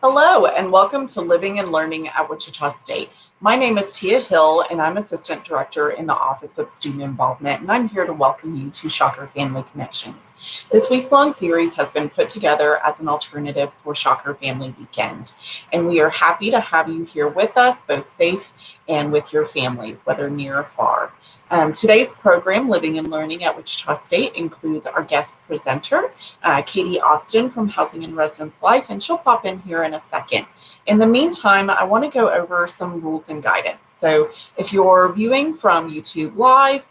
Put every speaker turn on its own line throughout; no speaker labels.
Hello, and welcome to Living and Learning at Wichita State. My name is Tia Hill, and I'm Assistant Director in the Office of Student Involvement, and I'm here to welcome you to Shocker Family Connections. This week-long series has been put together as an alternative for Shocker Family Weekend, and we are happy to have you here with us, both safe and with your families, whether near or far. Today's program, Living and Learning at Wichita State, includes our guest presenter, Katie Austin from Housing and Residence Life, and she'll pop in here in a second. In the meantime, I want to go over some rules and guidance. So if you're viewing from YouTube Live,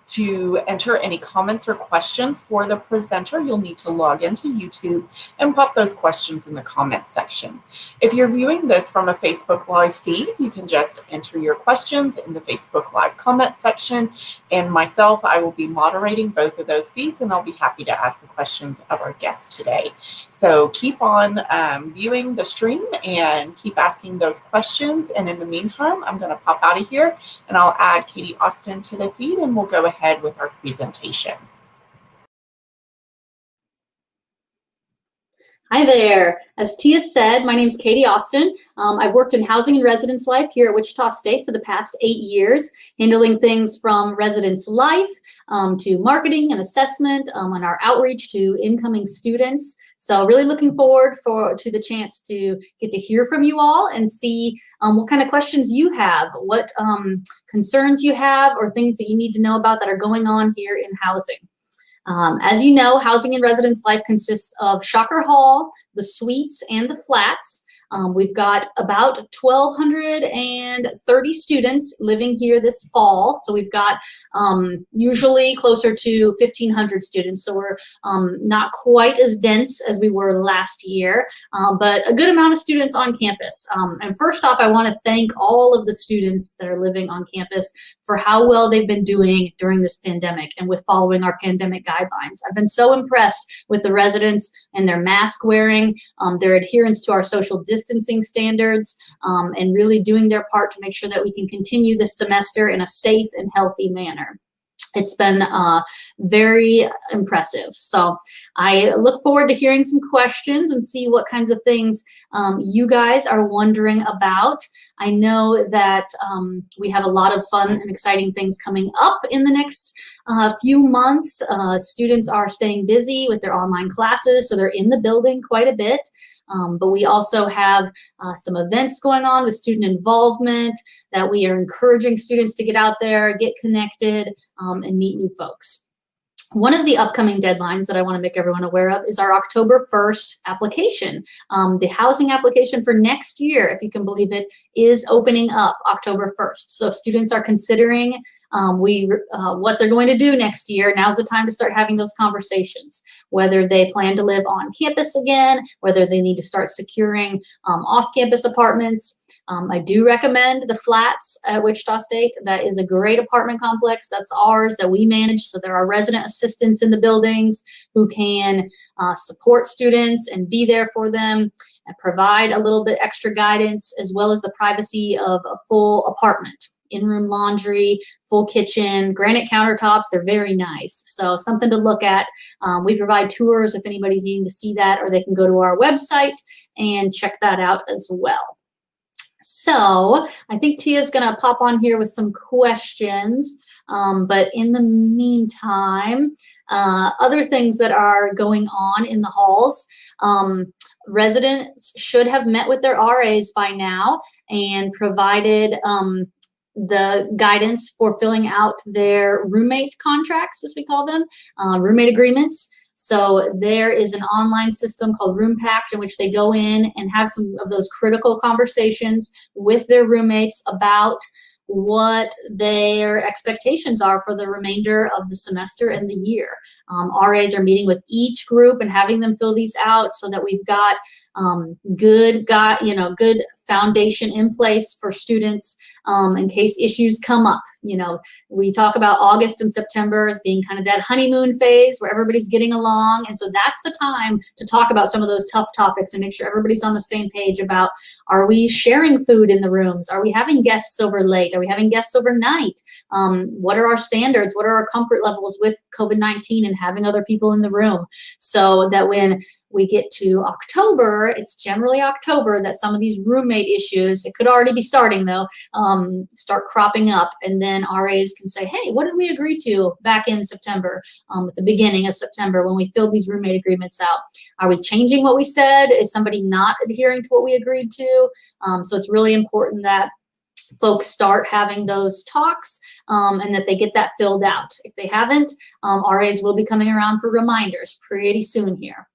to enter any comments or questions for the presenter, you'll need to log into YouTube and pop those questions in the comment section. If you're viewing this from a Facebook Live feed, you can just enter your questions in the Facebook Live comment section, and myself, I will be moderating both of those feeds, and I'll be happy to ask the questions of our guests today. So keep on viewing the stream and keep asking those questions. And in the meantime, I'm going to pop out of here and I'll add Katie Austin to the feed and we'll go ahead with our presentation.
Hi there. As Tia said, my name is Katie Austin. I've worked in housing and residence life here at Wichita State for the past 8 years, handling things from residence life to marketing and assessment and our outreach to incoming students. So really looking forward to the chance to get to hear from you all and see what kind of questions you have, what concerns you have, or things that you need to know about that are going on here in housing. As you know, housing and residence life consists of Shocker Hall, the suites, and the flats. We've got about 1,230 students living here this fall. So we've got usually closer to 1,500 students. So we're not quite as dense as we were last year, but a good amount of students on campus. And first off, I want to thank all of the students that are living on campus for how well they've been doing during this pandemic and with following our pandemic guidelines. I've been so impressed with the residents and their mask wearing, their adherence to our social distancing standards, and really doing their part to make sure that we can continue this semester in a safe and healthy manner. It's been very impressive. So I look forward to hearing some questions and see what kinds of things you guys are wondering about. I know that we have a lot of fun and exciting things coming up in the next few months. Students are staying busy with their online classes, so they're in the building quite a bit. But we also have some events going on with student involvement that we are encouraging students to get out there, get connected, and meet new folks. One of the upcoming deadlines that I want to make everyone aware of is our October 1st application. The housing application for next year, if you can believe it, is opening up October 1st. So if students are considering what they're going to do next year, now's the time to start having those conversations, whether they plan to live on campus again, whether they need to start securing off-campus apartments. I do recommend the flats at Wichita State. That is a great apartment complex. That's ours that we manage. So there are resident assistants in the buildings who can support students and be there for them and provide a little bit extra guidance, as well as the privacy of a full apartment. In-room laundry, full kitchen, granite countertops. They're very nice. So something to look at. We provide tours if anybody's needing to see that, or they can go to our website and check that out as well. So I think Tia's going to pop on here with some questions, but in the meantime, other things that are going on in the halls, residents should have met with their RAs by now and provided the guidance for filling out their roommate contracts, as we call them, roommate agreements. So there is an online system called Room Pact in which they go in and have some of those critical conversations with their roommates about what their expectations are for the remainder of the semester and the year. RAs are meeting with each group and having them fill these out so that we've got good foundation in place for students in case issues come up. We talk about August and September as being kind of that honeymoon phase where everybody's getting along. And so that's the time to talk about some of those tough topics and make sure everybody's on the same page about, are we sharing food in the rooms? Are we having guests over late? Are we having guests overnight? What are our standards? What are our comfort levels with COVID-19 and having other people in the room? So that when we get to October, it's generally October that some of these roommate issues, it could already be starting though, start cropping up. And then RAs can say, hey, what did we agree to back in September, at the beginning of September when we filled these roommate agreements out? Are we changing what we said? Is somebody not adhering to what we agreed to? So it's really important that folks start having those talks and that they get that filled out. If they haven't, RAs will be coming around for reminders pretty soon here.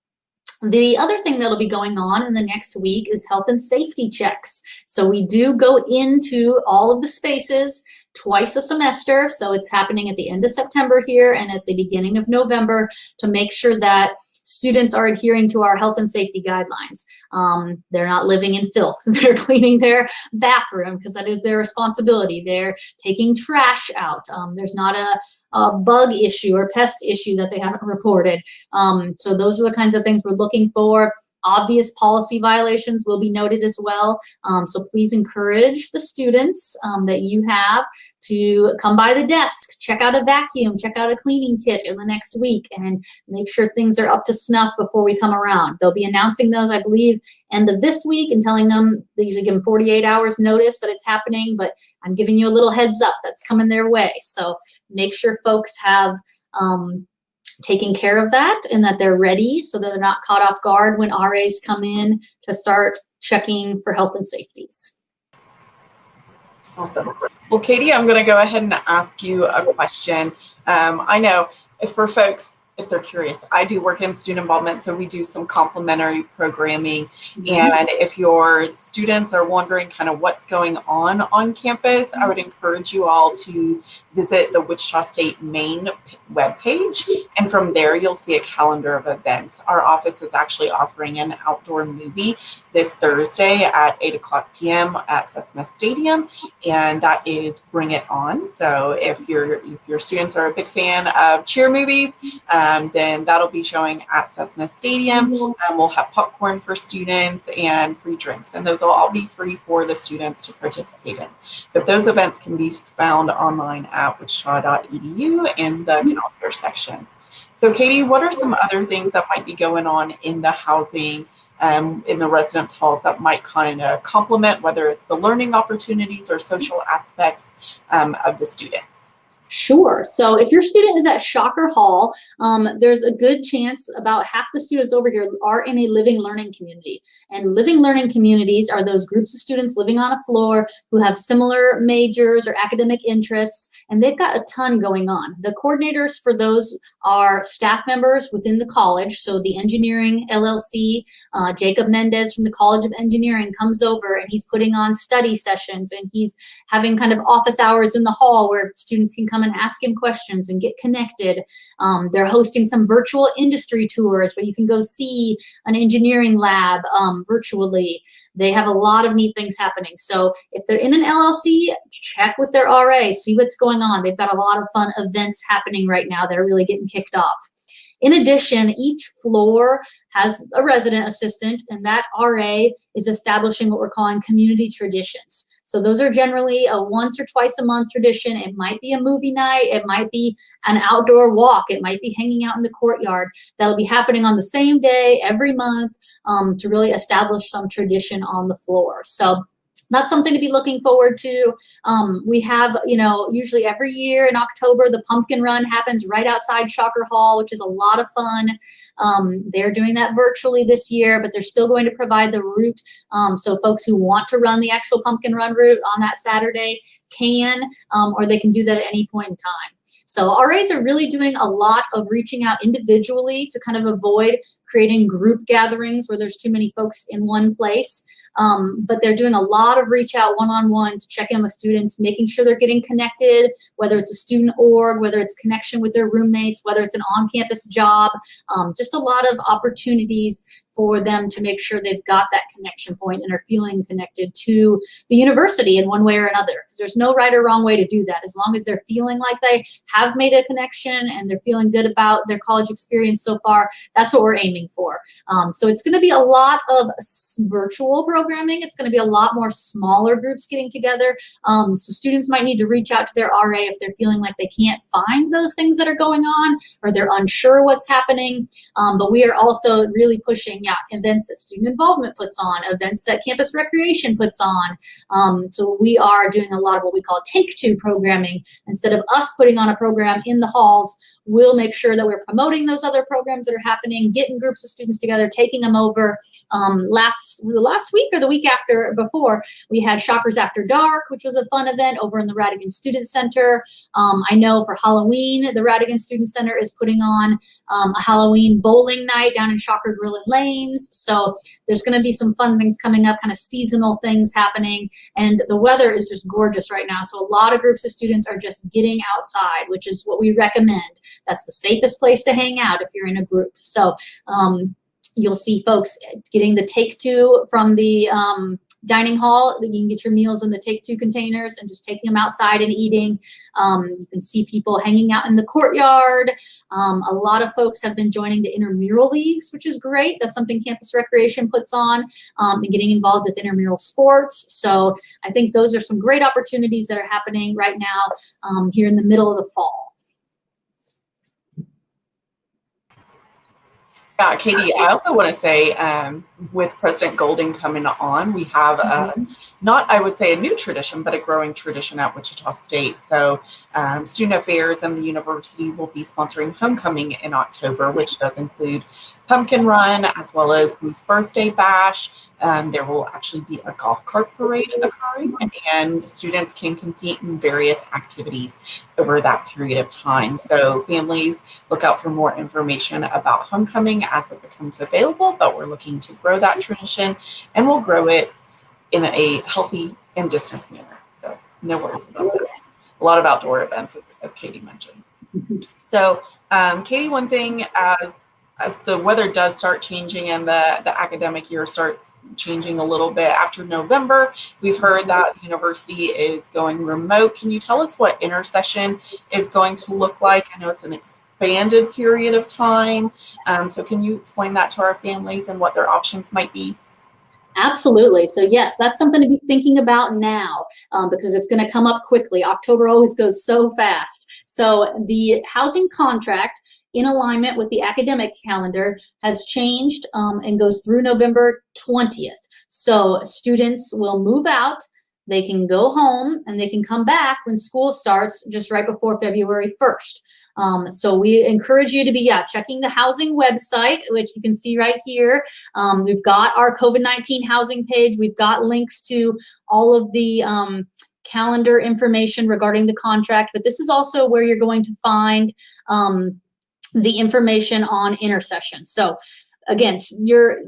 The other thing that'll be going on in the next week is health and safety checks. So we do go into all of the spaces twice a semester. So it's happening at the end of September here and at the beginning of November to make sure that students are adhering to our health and safety guidelines. They're not living in filth. They're cleaning their bathroom because that is their responsibility. They're taking trash out. There's not a bug issue or pest issue that they haven't reported. So those are the kinds of things we're looking for. Obvious policy violations will be noted as well. So please encourage the students that you have to come by the desk, check out a vacuum, check out a cleaning kit in the next week, and make sure things are up to snuff before we come around. They'll be announcing those, I believe, end of this week and telling them, they usually give them 48 hours notice that it's happening, but I'm giving you a little heads up that's coming their way. So make sure folks have taking care of that and that they're ready so that they're not caught off guard when RAs come in to start checking for health and safeties.
Awesome. Well, Katie, I'm going to go ahead and ask you a question. I know for folks, if they're curious, I do work in student involvement, so we do some complementary programming. And if your students are wondering kind of what's going on campus, I would encourage you all to visit the Wichita State main webpage. And from there, you'll see a calendar of events. Our office is actually offering an outdoor movie this Thursday at 8:00 p.m. at Cessna Stadium, and that is Bring It On. So if your students are a big fan of cheer movies, then that'll be showing at Cessna Stadium. We'll have popcorn for students and free drinks, and those will all be free for the students to participate in. But those events can be found online at wichita.edu in the calendar section. So Katie, what are some other things that might be going on in the housing, in the residence halls that might kind of complement, whether it's the learning opportunities or social aspects of the students?
Sure. So if your student is at Shocker Hall, there's a good chance about half the students over here are in a living learning community. And living learning communities are those groups of students living on a floor who have similar majors or academic interests, and they've got a ton going on. The coordinators for those are staff members within the college. So the engineering LLC, Jacob Mendez from the College of Engineering comes over and he's putting on study sessions, and he's having kind of office hours in the hall where students can come and ask him questions and get connected. They're hosting some virtual industry tours where you can go see an engineering lab virtually. They have a lot of neat things happening. So if they're in an LLC, check with their RA, see what's going on. They've got a lot of fun events happening right now that are really getting kicked off. In addition, each floor has a resident assistant, and that RA is establishing what we're calling community traditions. So those are generally a once or twice a month tradition. It might be a movie night. It might be an outdoor walk. It might be hanging out in the courtyard. That'll be happening on the same day every month to really establish some tradition on the floor. So that's something to be looking forward to. We have, usually every year in October, the pumpkin run happens right outside Shocker Hall, which is a lot of fun. They're doing that virtually this year, but they're still going to provide the route. So folks who want to run the actual pumpkin run route on that Saturday can, or they can do that at any point in time. So RAs are really doing a lot of reaching out individually to kind of avoid creating group gatherings where there's too many folks in one place. But they're doing a lot of reach out one-on-one to check in with students, making sure they're getting connected, whether it's a student org, whether it's connection with their roommates, whether it's an on-campus job, just a lot of opportunities for them to make sure they've got that connection point and are feeling connected to the university in one way or another. Because there's no right or wrong way to do that. As long as they're feeling like they have made a connection and they're feeling good about their college experience so far, that's what we're aiming for. So it's going to be a lot of virtual programs programming. It's going to be a lot more smaller groups getting together. So students might need to reach out to their RA if they're feeling like they can't find those things that are going on or they're unsure what's happening. But we are also really pushing, events that student involvement puts on, events that campus recreation puts on. So we are doing a lot of what we call take-two programming. Instead of us putting on a program in the halls, we'll make sure that we're promoting those other programs that are happening, getting groups of students together, taking them over. Was it last week or the week before, we had Shockers After Dark, which was a fun event over in the Radigan Student Center. I know for Halloween, the Radigan Student Center is putting on a Halloween bowling night down in Shocker Grill and Lanes. So there's going to be some fun things coming up, kind of seasonal things happening. And the weather is just gorgeous right now. So a lot of groups of students are just getting outside, which is what we recommend. That's the safest place to hang out if you're in a group. So you'll see folks getting the take-two from the dining hall. You can get your meals in the take-two containers and just taking them outside and eating. You can see people hanging out in the courtyard. A lot of folks have been joining the intramural leagues, which is great. That's something Campus Recreation puts on, and getting involved with intramural sports. So I think those are some great opportunities that are happening right now here in the middle of the fall.
Yeah, Katie, I also want to say with President Golding coming on, we have not, I would say, a new tradition, but a growing tradition at Wichita State. So Student Affairs and the university will be sponsoring Homecoming in October, which does include Pumpkin Run as well as Goose Birthday Bash. There will actually be a golf cart parade occurring, and students can compete in various activities over that period of time. So families, look out for more information about Homecoming as it becomes available, but we're looking to grow that tradition, and we'll grow it in a healthy and distanced manner. So no worries about that. A lot of outdoor events, as Katie mentioned. So Katie, one thing as the weather does start changing and the academic year starts changing a little bit after November, we've heard that the university is going remote. Can you tell us what intersession is going to look like? I know it's an expanded period of time. So can you explain that to our families and what their options might be?
Absolutely. So yes, that's something to be thinking about now because it's going to come up quickly. October always goes so fast. So the housing contract, in alignment with the academic calendar, has changed and goes through November 20th. So students will move out, they can go home, and they can come back when school starts just right before February 1st. So we encourage you to be checking the housing website, which you can see right here. We've got our COVID-19 housing page. We've got links to all of the calendar information regarding the contract, but this is also where you're going to find the information on intersession. So again, your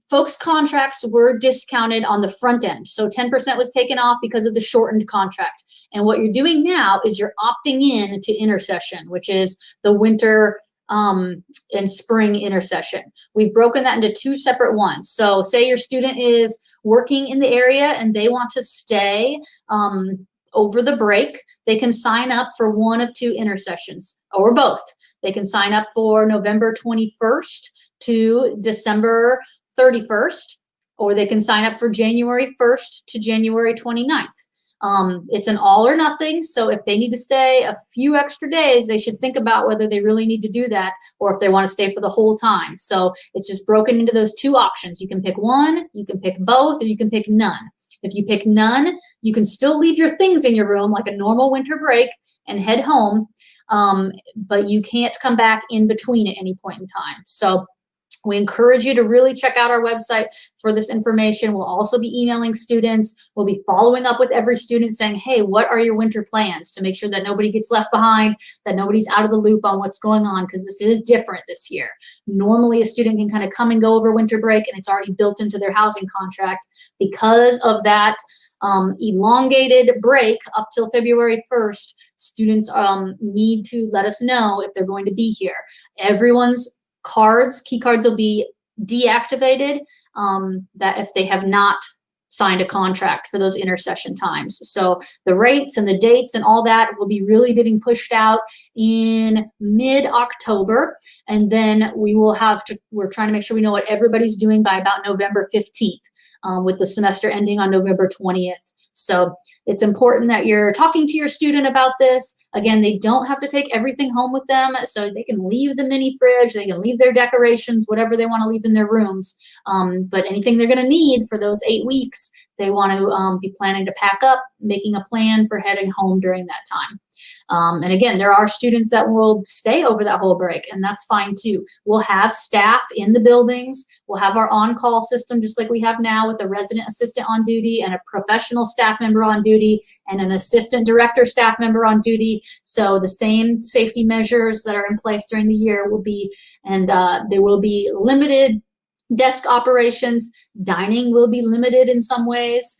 folks' contracts were discounted on the front end. So 10% was taken off because of the shortened contract. And what you're doing now is you're opting in to intersession, which is the winter and spring intersession. We've broken that into two separate ones. So say your student is working in the area and they want to stay over the break, they can sign up for one of two intersessions or both. They can sign up for November 21st to December 31st, or they can sign up for January 1st to January 29th. It's an all or nothing. So if they need to stay a few extra days, they should think about whether they really need to do that or if they want to stay for the whole time. So it's just broken into those two options. You can pick one, you can pick both, or you can pick none. If you pick none, you can still leave your things in your room like a normal winter break and head home, but you can't come back in between at any point in time. So we encourage you to really check out our website for this information. We'll also be emailing students. We'll be following up with every student saying, hey, what are your winter plans, to make sure that nobody gets left behind, that nobody's out of the loop on what's going on, because this is different this year. Normally, a student can kind of come and go over winter break, and it's already built into their housing contract. Because of that elongated break up till February 1st, students need to let us know if they're going to be here. Everyone's key cards will be deactivated that if they have not signed a contract for those intersession times. So the rates and the dates and all that will be really getting pushed out in mid-October. And then we will we're trying to make sure we know what everybody's doing by about November 15th. with the semester ending on November 20th. So it's important that you're talking to your student about this. Again, they don't have to take everything home with them, so they can leave the mini fridge, they can leave their decorations, whatever they want to leave in their rooms. But anything they're going to need for those 8 weeks, they want to be planning to pack up, making a plan for heading home during that time. And again, there are students that will stay over that whole break, and that's fine too. We'll have staff in the buildings. We'll have our on-call system just like we have now, with a resident assistant on duty and a professional staff member on duty and an assistant director staff member on duty. So the same safety measures that are in place during the year will be, and there will be limited desk operations. Dining will be limited in some ways.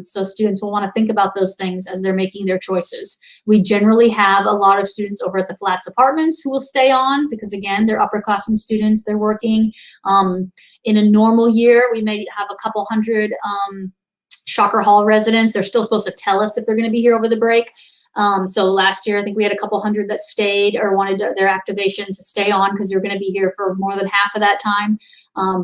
So students will want to think about those things as they're making their choices. We generally have a lot of students over at the Flats Apartments who will stay on because, again, they're upperclassmen students, they're working. In a normal year, we may have a couple hundred Shocker Hall residents. They're still supposed to tell us if they're going to be here over the break. So last year, I think we had a couple hundred that stayed or wanted their activation to stay on because you're going to be here for more than half of that time.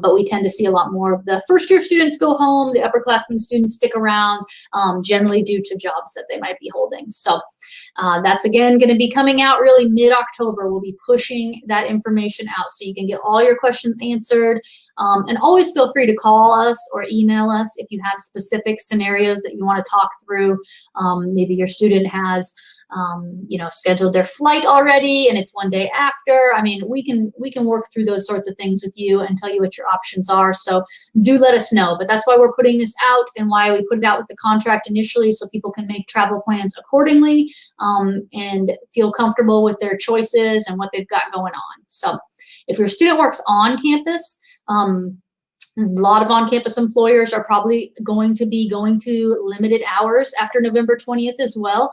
But we tend to see a lot more of the first year students go home. The upperclassmen students stick around, generally due to jobs that they might be holding. So that's, again, going to be coming out really mid-October. We'll be pushing that information out so you can get all your questions answered. And always feel free to call us or email us if you have specific scenarios that you want to talk through. Maybe your student has scheduled their flight already and it's one day after. I mean, we can work through those sorts of things with you and tell you what your options are. So do let us know. But that's why we're putting this out and why we put it out with the contract initially, so people can make travel plans accordingly and feel comfortable with their choices and what they've got going on. So if your student works on campus, a lot of on-campus employers are probably going to be going to limited hours after November 20th as well,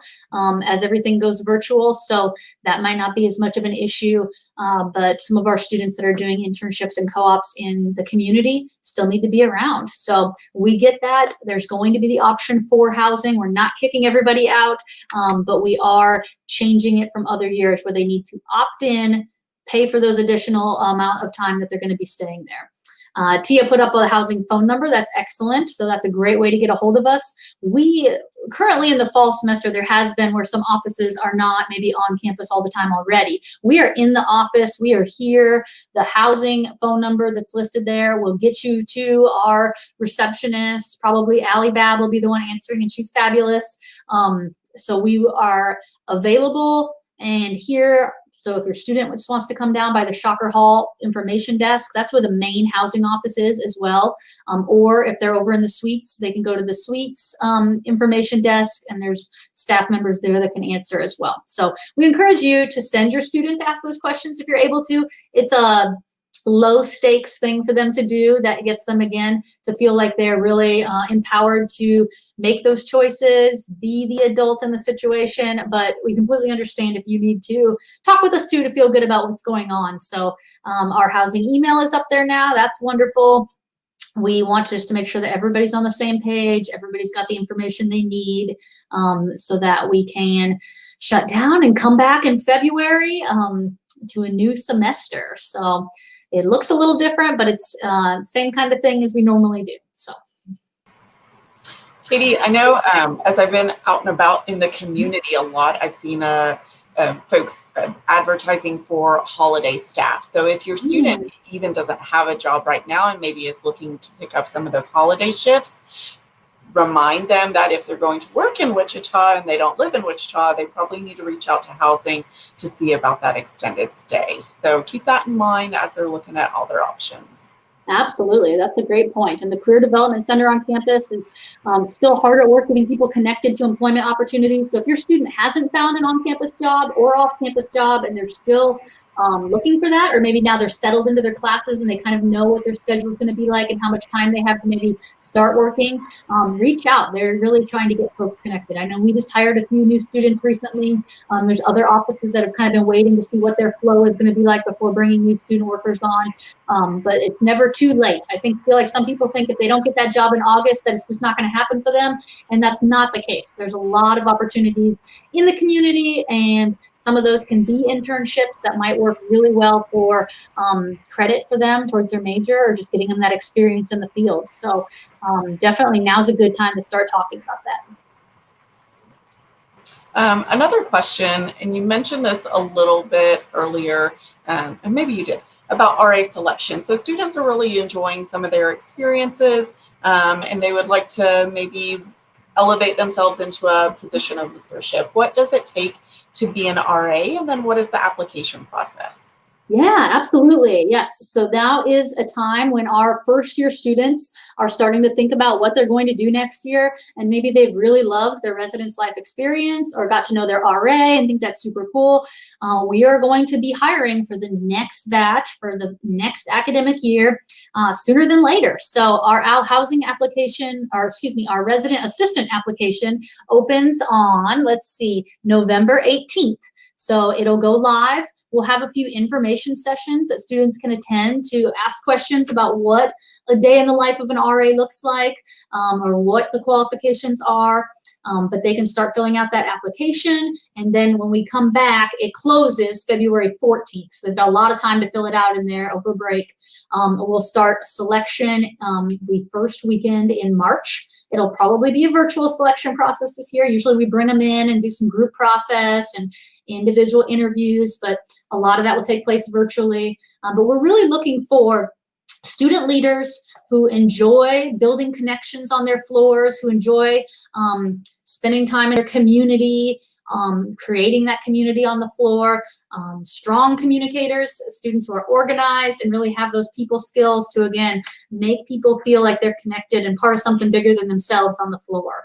as everything goes virtual. So that might not be as much of an issue, but some of our students that are doing internships and co-ops in the community still need to be around. So we get that. There's going to be the option for housing. We're not kicking everybody out, but we are changing it from other years where they need to opt in, pay for those additional amount of time that they're going to be staying there. Tia put up a housing phone number. That's excellent. So that's a great way to get a hold of us. We currently in the fall semester, there has been where some offices are not maybe on campus all the time already. We are in the office. We are here. The housing phone number that's listed there will get you to our receptionist. Probably Allie Bab will be the one answering, and she's fabulous. So we are available and here. So if your student just wants to come down by the Shocker Hall information desk, that's where the main housing office is as well. Or if they're over in the suites, they can go to the suites information desk, and there's staff members there that can answer as well. So we encourage you to send your student to ask those questions if you're able to. It's a low stakes thing for them to do that gets them, again, to feel like they're really empowered to make those choices, be the adult in the situation. But we completely understand if you need to talk with us too to feel good about what's going on. So our housing email is up there now. That's wonderful. We want just to make sure that everybody's on the same page, everybody's got the information they need, so that we can shut down and come back in February to a new semester. So it looks a little different, but it's same kind of thing as we normally do. So,
Katie, I know as I've been out and about in the community a lot, I've seen folks advertising for holiday staff. So if your student even doesn't have a job right now and maybe is looking to pick up some of those holiday shifts, remind them that if they're going to work in Wichita and they don't live in Wichita, they probably need to reach out to housing to see about that extended stay. So keep that in mind as they're looking at all their options.
Absolutely. That's a great point. And the Career Development Center on campus is still hard at work getting people connected to employment opportunities. So if your student hasn't found an on-campus job or off-campus job and they're still looking for that, or maybe now they're settled into their classes and they kind of know what their schedule is going to be like and how much time they have to maybe start working, reach out. They're really trying to get folks connected. I know we just hired a few new students recently. There's other offices that have kind of been waiting to see what their flow is going to be like before bringing new student workers on. But it's never too late. Feel like some people think if they don't get that job in August, that it's just not going to happen for them. And that's not the case. There's a lot of opportunities in the community, and some of those can be internships that might work really well for credit for them towards their major, or just getting them that experience in the field. So definitely now's a good time to start talking about that.
Another question, and you mentioned this a little bit earlier, and maybe you did, about RA selection. So students are really enjoying some of their experiences, and they would like to maybe elevate themselves into a position of leadership. What does it take to be an RA, and then what is the application process?
Yeah, absolutely. Yes. So now is a time when our first year students are starting to think about what they're going to do next year. And maybe they've really loved their residence life experience or got to know their RA and think that's super cool. We are going to be hiring for the next batch for the next academic year sooner than later. So our housing application, or excuse me, our resident assistant application opens on, let's see, November 18th. So it'll go live. We'll have a few information sessions that students can attend to ask questions about what a day in the life of an RA looks like, or what the qualifications are. But they can start filling out that application. And then when we come back, it closes February 14th. So they've got a lot of time to fill it out in there over break. We'll start selection the first weekend in March. It'll probably be a virtual selection process this year. Usually we bring them in and do some group process and individual interviews, but a lot of that will take place virtually. But we're really looking for student leaders who enjoy building connections on their floors, who enjoy spending time in their community, creating that community on the floor, strong communicators, students who are organized and really have those people skills to, again, make people feel like they're connected and part of something bigger than themselves on the floor.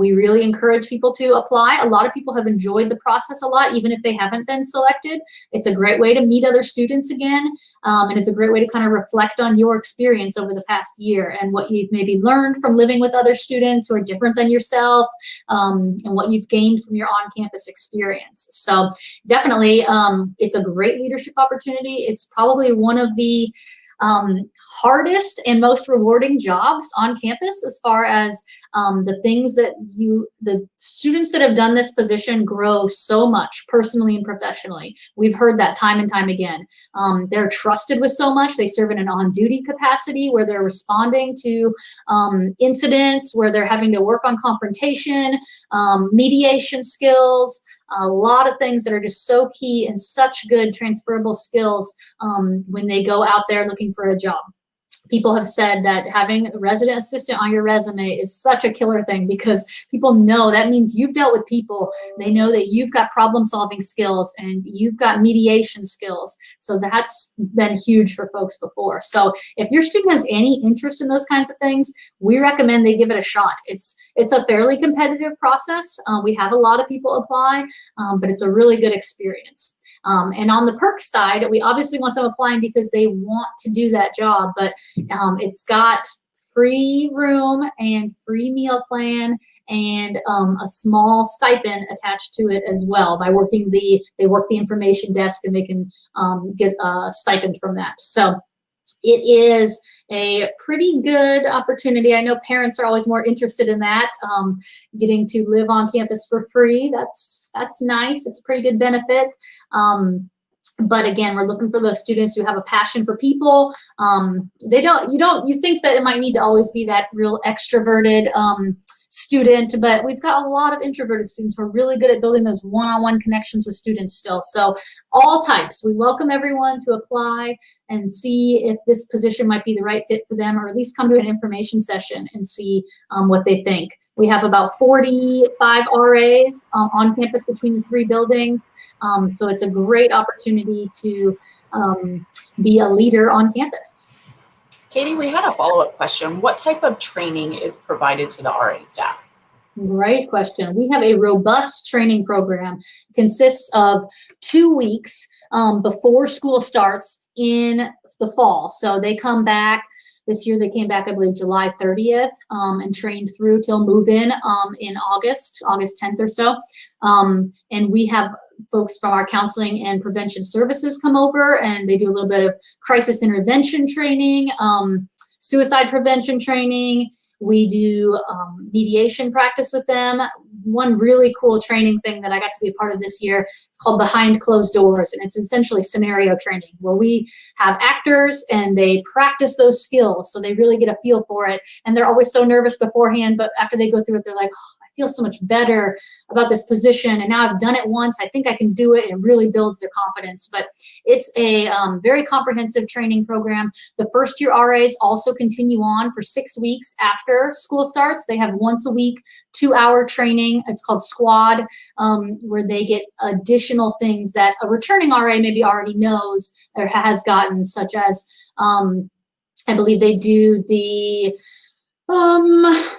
We really encourage people to apply. A lot of people have enjoyed the process a lot, even if they haven't been selected. It's a great way to meet other students again, and it's a great way to kind of reflect on your experience over the past year and what you've maybe learned from living with other students who are different than yourself, and what you've gained from your on-campus experience. So definitely, it's a great leadership opportunity. It's probably one of the hardest and most rewarding jobs on campus, as far as the things that the students that have done this position grow so much personally and professionally. We've heard that time and time again. They're trusted with so much. They serve in an on-duty capacity where they're responding to incidents, where they're having to work on confrontation, mediation skills, a lot of things that are just so key and such good transferable skills when they go out there looking for a job. People have said that having a resident assistant on your resume is such a killer thing, because people know that means you've dealt with people. They know that you've got problem solving skills and you've got mediation skills. So that's been huge for folks before. So if your student has any interest in those kinds of things, we recommend they give it a shot. It's a fairly competitive process. We have a lot of people apply, but it's a really good experience. And on the perks side, we obviously want them applying because they want to do that job, but it's got free room and free meal plan and a small stipend attached to it as well. By working they work the information desk, and they can get a stipend from that. So it is a pretty good opportunity. I know parents are always more interested in that, getting to live on campus for free. That's nice. It's a pretty good benefit. But again, we're looking for those students who have a passion for people. You think that it might need to always be that real extroverted student, but we've got a lot of introverted students who are really good at building those one-on-one connections with students still. So all types, we welcome everyone to apply and see if this position might be the right fit for them, or at least come to an information session and see what they think. We have about 45 RAs on campus between the three buildings. So it's a great opportunity to be a leader on campus.
Katie, we had a follow-up question. What type of training is provided to the RA staff?
Great question. We have a robust training program. It consists of 2 weeks before school starts in the fall. So they come back. This year they came back, I believe, July 30th and trained through till move-in in August 10th or so. And we have folks from our counseling and prevention services come over, and they do a little bit of crisis intervention training, suicide prevention training. We do mediation practice with them. One really cool training thing that I got to be a part of this year, it's called Behind Closed Doors, and it's essentially scenario training where we have actors and they practice those skills so they really get a feel for it. And they're always so nervous beforehand, but after they go through it, they're like, oh, I feel so much better about this position, and now I've done it once, I think I can do it, and it really builds their confidence. But it's a very comprehensive training program. The first year RAs also continue on for 6 weeks after school starts. They have once a week 2-hour training. It's called Squad, where they get additional things that a returning RA maybe already knows or has gotten, such as I believe they do the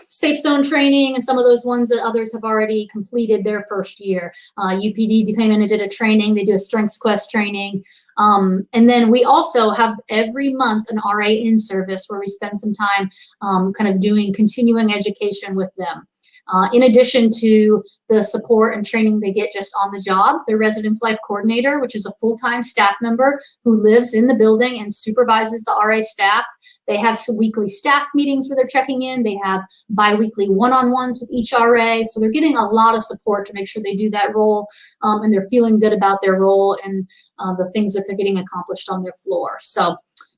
safe zone training and some of those ones that others have already completed their first year. UPD came in and did a training. They do a strengths quest training. And then we also have every month an RA in service where we spend some time kind of doing continuing education with them. In addition to the support and training they get just on the job, their residence life coordinator, which is a full-time staff member who lives in the building and supervises the RA staff. They have some weekly staff meetings where they're checking in. They have bi-weekly one-on-ones with each RA. So they're getting a lot of support to make sure they do that role, and they're feeling good about their role and the things that they're getting accomplished on their floor. So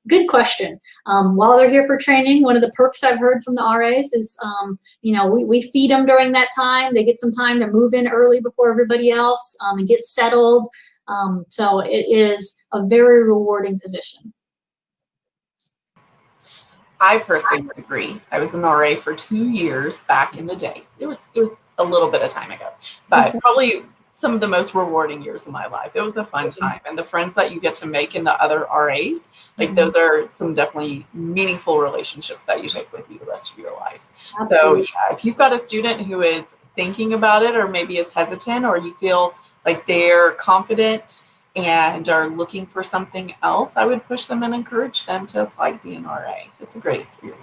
good question. While they're here for training, one of the perks I've heard from the RAs is, we feed them during that time. They get some time to move in early before everybody else and get settled. So it is a very rewarding position.
I personally would agree. I was an RA for 2 years back in the day. It was a little bit of time ago, but probably some of the most rewarding years of my life. It was a fun time, and the friends that you get to make in the other RAs, like those are some definitely meaningful relationships that you take with you the rest of your life. Absolutely. So yeah, if you've got a student who is thinking about it or maybe is hesitant, or you feel like they're confident and are looking for something else, I would push them and encourage them to apply to be an RA. It's a great experience.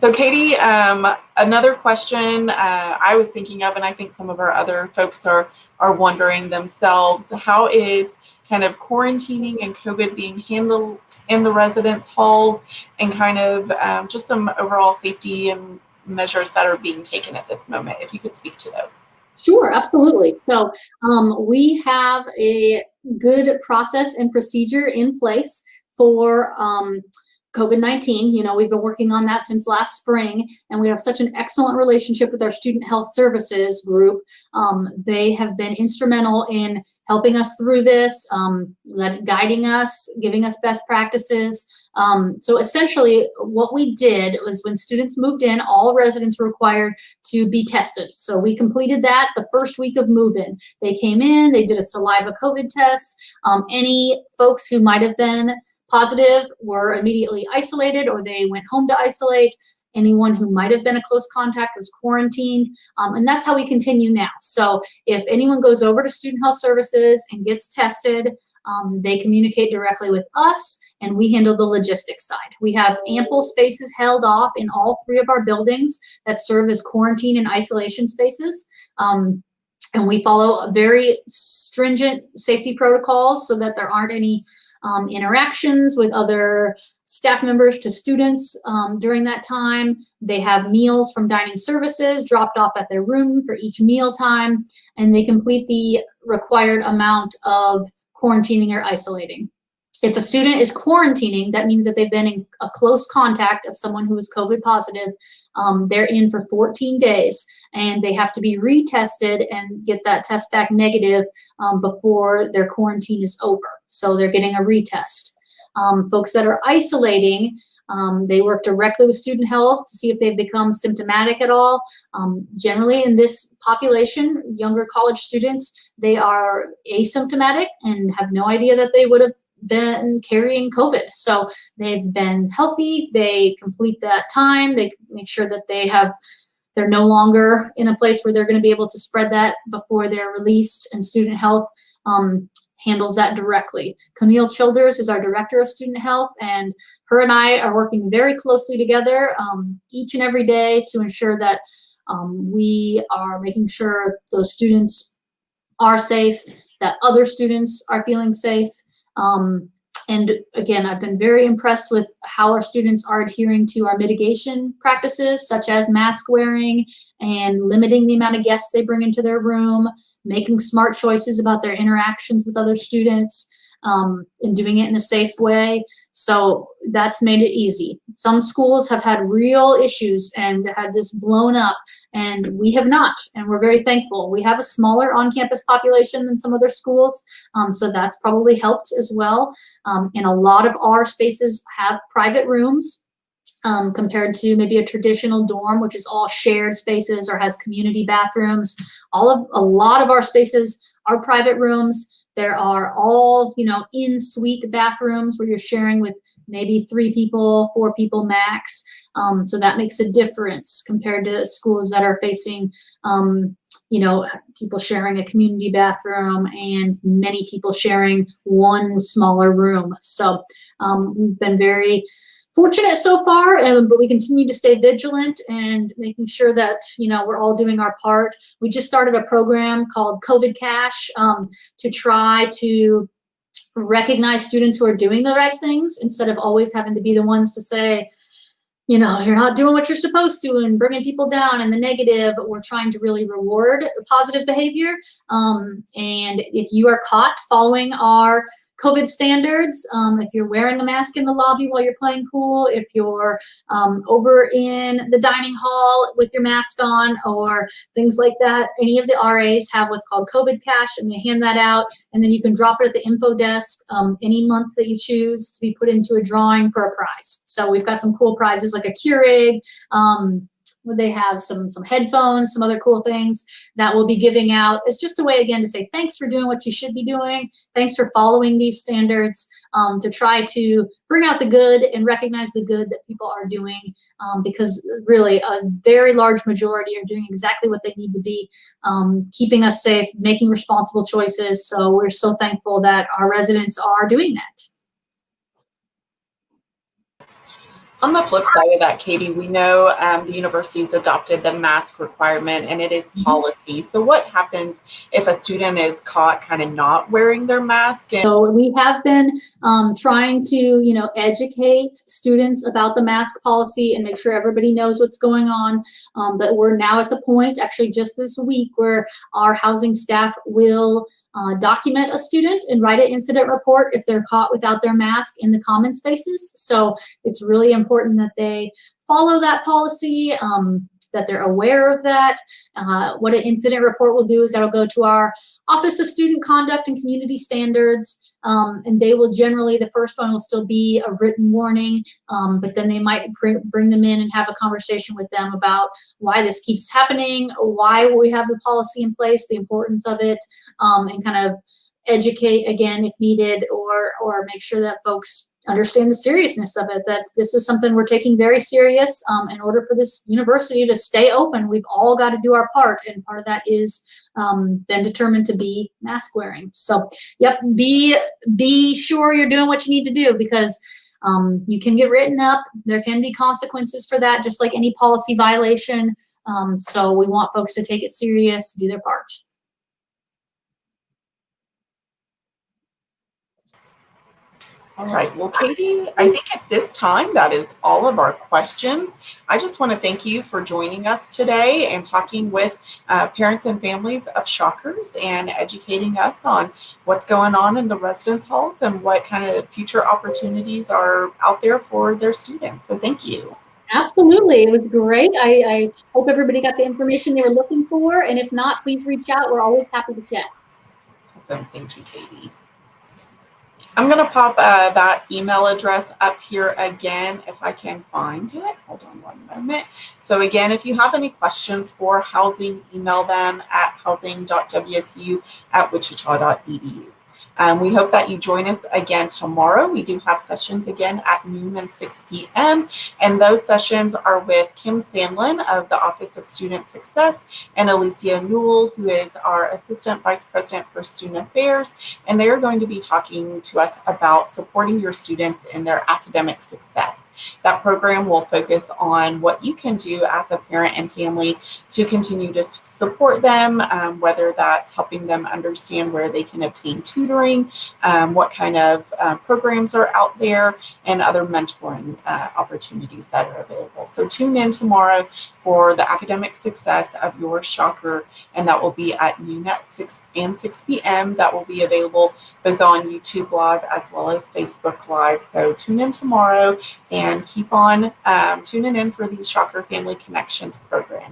So Katie, another question I was thinking of, and I think some of our other folks are wondering themselves, how is kind of quarantining and COVID being handled in the residence halls, and kind of just some overall safety and measures that are being taken at this moment, if you could speak to those.
Sure, absolutely. So we have a good process and procedure in place for COVID-19. We've been working on that since last spring, and we have such an excellent relationship with our student health services group. They have been instrumental in helping us through this, guiding us, giving us best practices. So essentially what we did was, when students moved in, all residents were required to be tested. So we completed that the first week of move-in. They came in, they did a saliva COVID test. Any folks who might have been positive were immediately isolated, or they went home to isolate. Anyone who might have been a close contact was quarantined, and that's how we continue now. So if anyone goes over to Student Health Services and gets tested, they communicate directly with us, and we handle the logistics side. We have ample spaces held off in all 3 of our buildings that serve as quarantine and isolation spaces. And we follow very stringent safety protocols so that there aren't any interactions with other staff members to students during that time. They have meals from dining services dropped off at their room for each meal time, and they complete the required amount of quarantining or isolating. If a student is quarantining, that means that they've been in a close contact of someone who is COVID positive. They're in for 14 days, and they have to be retested and get that test back negative before their quarantine is over. So they're getting a retest. Folks that are isolating, they work directly with student health to see if they've become symptomatic at all. Generally in this population, younger college students, they are asymptomatic and have no idea that they would have been carrying COVID. So they've been healthy, they complete that time, they make sure that they're no longer in a place where they're going to be able to spread that before they're released, and student health handles that directly. Camille Childers is our director of student health, and her and I are working very closely together each and every day to ensure that we are making sure those students are safe, that other students are feeling safe. And again, I've been very impressed with how our students are adhering to our mitigation practices, such as mask wearing and limiting the amount of guests they bring into their room, making smart choices about their interactions with other students, and doing it in a safe way. So that's made it easy. Some schools have had real issues and had this blown up, and we have not, and we're very thankful. We have a smaller on-campus population than some other schools, so that's probably helped as well. And a lot of our spaces have private rooms, compared to maybe a traditional dorm, which is all shared spaces or has community bathrooms. A lot of our spaces are private rooms. There are all, in-suite bathrooms where you're sharing with maybe 3 people, 4 people max. So that makes a difference compared to schools that are facing, people sharing a community bathroom and many people sharing one smaller room. So we've been very fortunate so far, but we continue to stay vigilant and making sure that we're all doing our part. We just started a program called COVID Cash to try to recognize students who are doing the right things instead of always having to be the ones to say, you're not doing what you're supposed to and bringing people down in the negative. We're trying to really reward positive behavior. And if you are caught following our COVID standards, if you're wearing a mask in the lobby while you're playing pool, if you're over in the dining hall with your mask on or things like that, any of the RAs have what's called COVID Cash, and they hand that out, and then you can drop it at the info desk any month that you choose to be put into a drawing for a prize. So we've got some cool prizes like a Keurig. They have some headphones, some other cool things that we'll be giving out. It's just a way, again, to say thanks for doing what you should be doing. Thanks for following these standards, to try to bring out the good and recognize the good that people are doing, because really a very large majority are doing exactly what they need to be, keeping us safe, making responsible choices. So we're so thankful that our residents are doing that.
On the flip side of that, Katie, we know the university's adopted the mask requirement and it is policy. So what happens if a student is caught kind of not wearing their mask?
So we have been trying to, educate students about the mask policy and make sure everybody knows what's going on. But we're now at the point, actually just this week, where our housing staff will document a student and write an incident report if they're caught without their mask in the common spaces. So it's really important that they follow that policy, that they're aware of that. What an incident report will do is that'll go to our Office of Student Conduct and Community Standards, and they will generally, the first one will still be a written warning, but then they might bring them in and have a conversation with them about why this keeps happening, why we have the policy in place, the importance of it, and kind of educate again if needed, or make sure that folks understand the seriousness of it, that this is something we're taking very serious. In order for this university to stay open, we've all got to do our part, and part of that is been determined to be mask wearing. So yep, be sure you're doing what you need to do, because you can get written up. There can be consequences for that, just like any policy violation. So we want folks to take it serious, do their part.
All right. Well, Katie, I think at this time that is all of our questions. I just want to thank you for joining us today and talking with parents and families of Shockers and educating us on what's going on in the residence halls and what kind of future opportunities are out there for their students. So thank you.
Absolutely. It was great. I hope everybody got the information they were looking for. And if not, please reach out. We're always happy to chat.
Awesome. Thank you, Katie. I'm going to pop that email address up here again if I can find it. Hold on one moment. So again, if you have any questions for housing, email them at housing.wsu@wichita.edu. We hope that you join us again tomorrow. We do have sessions again at noon and 6 p.m. And those sessions are with Kim Sandlin of the Office of Student Success and Alicia Newell, who is our Assistant Vice President for Student Affairs. And they are going to be talking to us about supporting your students in their academic success. That program will focus on what you can do as a parent and family to continue to support them, whether that's helping them understand where they can obtain tutoring, what kind of programs are out there, and other mentoring opportunities that are available. So tune in tomorrow for the academic success of your Shocker, and that will be at noon at 6 p.m. That will be available both on YouTube Live as well as Facebook Live. So tune in tomorrow and keep on tuning in for these Shocker Family Connections programs.